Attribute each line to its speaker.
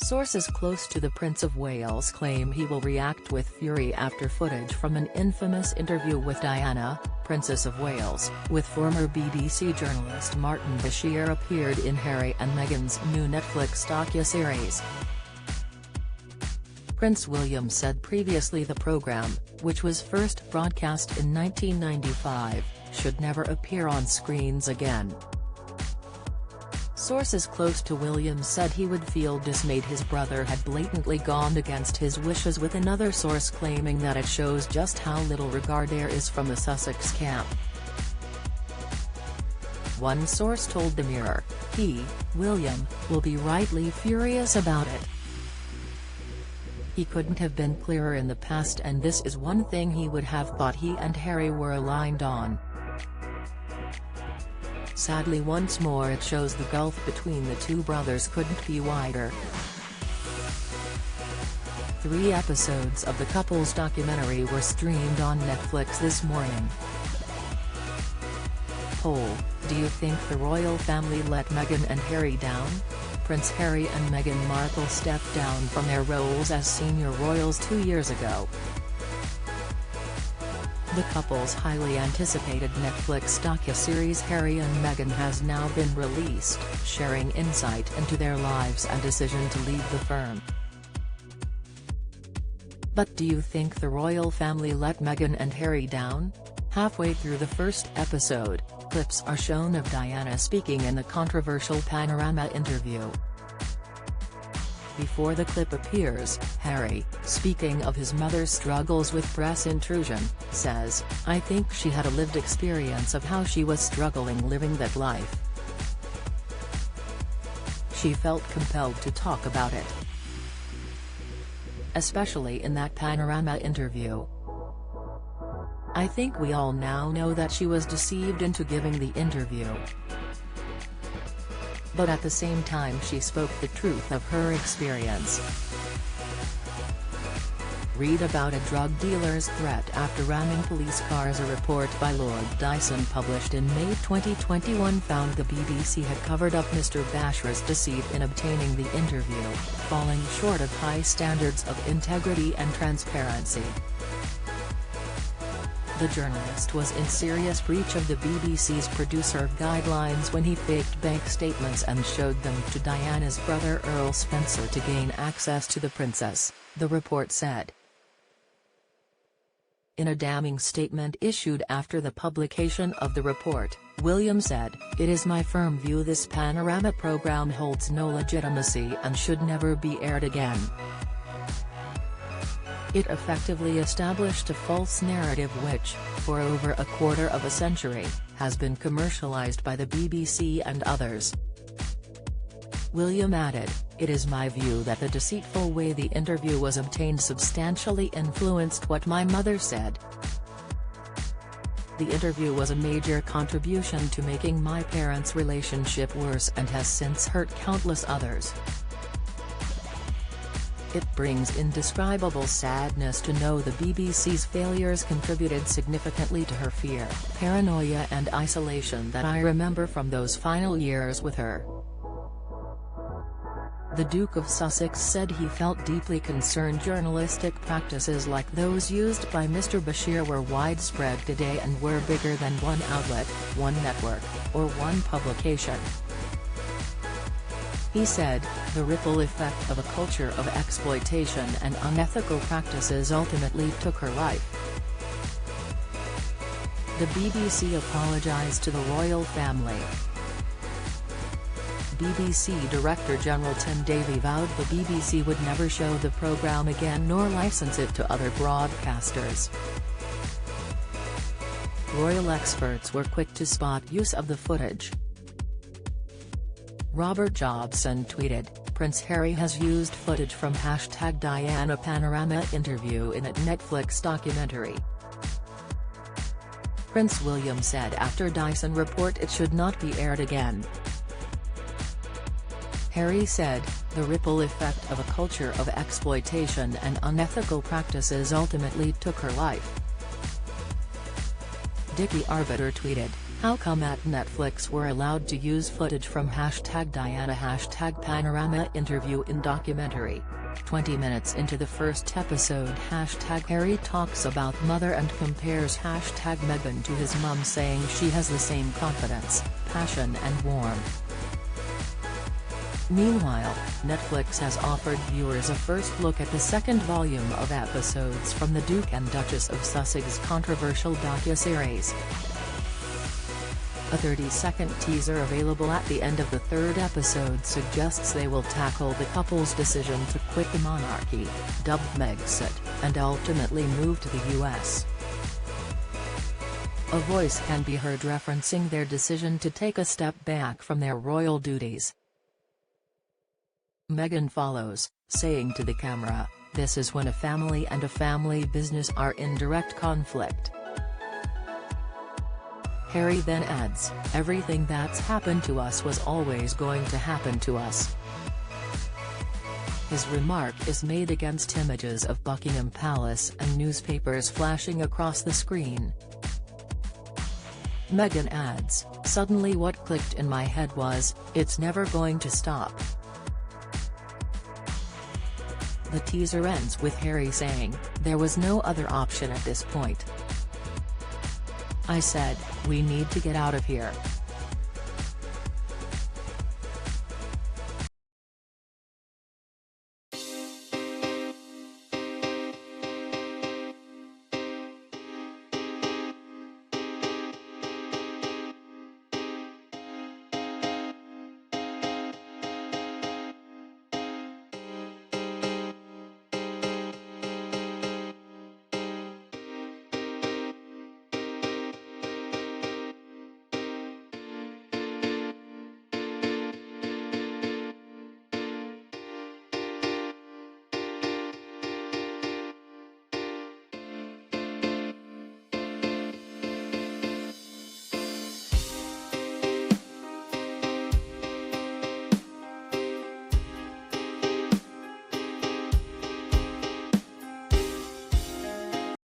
Speaker 1: Sources close to the Prince of Wales claim he will react with fury after footage from an infamous interview with Diana, Princess of Wales, with former BBC journalist Martin Bashir appeared in Harry and Meghan's new Netflix docu-series. Prince William said previously the programme, which was first broadcast in 1995, should never appear on screens again. Sources close to William said he would feel dismayed his brother had blatantly gone against his wishes, with another source claiming that it shows just how little regard there is from the Sussex camp. One source told the Mirror, William, will be rightly furious about it. He couldn't have been clearer in the past, and this is one thing he would have thought he and Harry were aligned on. Sadly, once more it shows the gulf between the two brothers couldn't be wider. 3 episodes of the couple's documentary were streamed on Netflix this morning. Poll: do you think the royal family let Meghan and Harry down? Prince Harry and Meghan Markle stepped down from their roles as senior royals 2 years ago. The couple's highly anticipated Netflix docu-series Harry and Meghan has now been released, sharing insight into their lives and decision to leave the firm. But do you think the royal family let Meghan and Harry down? Halfway through the first episode, clips are shown of Diana speaking in the controversial Panorama interview. Before the clip appears, Harry, speaking of his mother's struggles with press intrusion, says, "I think she had a lived experience of how she was struggling living that life. She felt compelled to talk about it. Especially in that Panorama interview. I think we all now know that she was deceived into giving the interview. But at the same time she spoke the truth of her experience." Read about a drug dealer's threat after ramming police cars. A report by Lord Dyson published in May 2021 found the BBC had covered up Mr Bashir's deceit in obtaining the interview, falling short of high standards of integrity and transparency. The journalist was in serious breach of the BBC's producer guidelines when he faked bank statements and showed them to Diana's brother Earl Spencer to gain access to the princess, the report said. In a damning statement issued after the publication of the report, William said, "It is my firm view this Panorama program holds no legitimacy and should never be aired again. It effectively established a false narrative which, for over a quarter of a century, has been commercialized by the BBC and others." William added, "It is my view that the deceitful way the interview was obtained substantially influenced what my mother said. The interview was a major contribution to making my parents' relationship worse and has since hurt countless others. It brings indescribable sadness to know the BBC's failures contributed significantly to her fear, paranoia and isolation that I remember from those final years with her." The Duke of Sussex said he felt deeply concerned journalistic practices like those used by Mr Bashir were widespread today and were bigger than one outlet, one network, or one publication. He said, "The ripple effect of a culture of exploitation and unethical practices ultimately took her life." The BBC apologised to the royal family. BBC Director General Tim Davie vowed the BBC would never show the programme again nor license it to other broadcasters. Royal experts were quick to spot use of the footage. Robert Jobson tweeted, "Prince Harry has used footage from #Diana Panorama interview in a Netflix documentary." Prince William said after Dyson report it should not be aired again. Harry said, "The ripple effect of a culture of exploitation and unethical practices ultimately took her life." Dickie Arbiter tweeted, How come at Netflix we're allowed to use footage from #Diana #Panorama interview in documentary? 20 minutes into the first episode #Harry talks about mother and compares #Meghan to his mum, saying she has the same confidence, passion and warmth. Meanwhile, Netflix has offered viewers a first look at the second volume of episodes from the Duke and Duchess of Sussex's controversial docuseries. A 30-second teaser available at the end of the third episode suggests they will tackle the couple's decision to quit the monarchy, dubbed Megxit, and ultimately move to the US. A voice can be heard referencing their decision to take a step back from their royal duties. Meghan follows, saying to the camera, "This is when a family and a family business are in direct conflict." Harry then adds, "Everything that's happened to us was always going to happen to us." His remark is made against images of Buckingham Palace and newspapers flashing across the screen. Meghan adds, "Suddenly what clicked in my head was, it's never going to stop." The teaser ends with Harry saying, "There was no other option at this point. I said, we need to get out of here."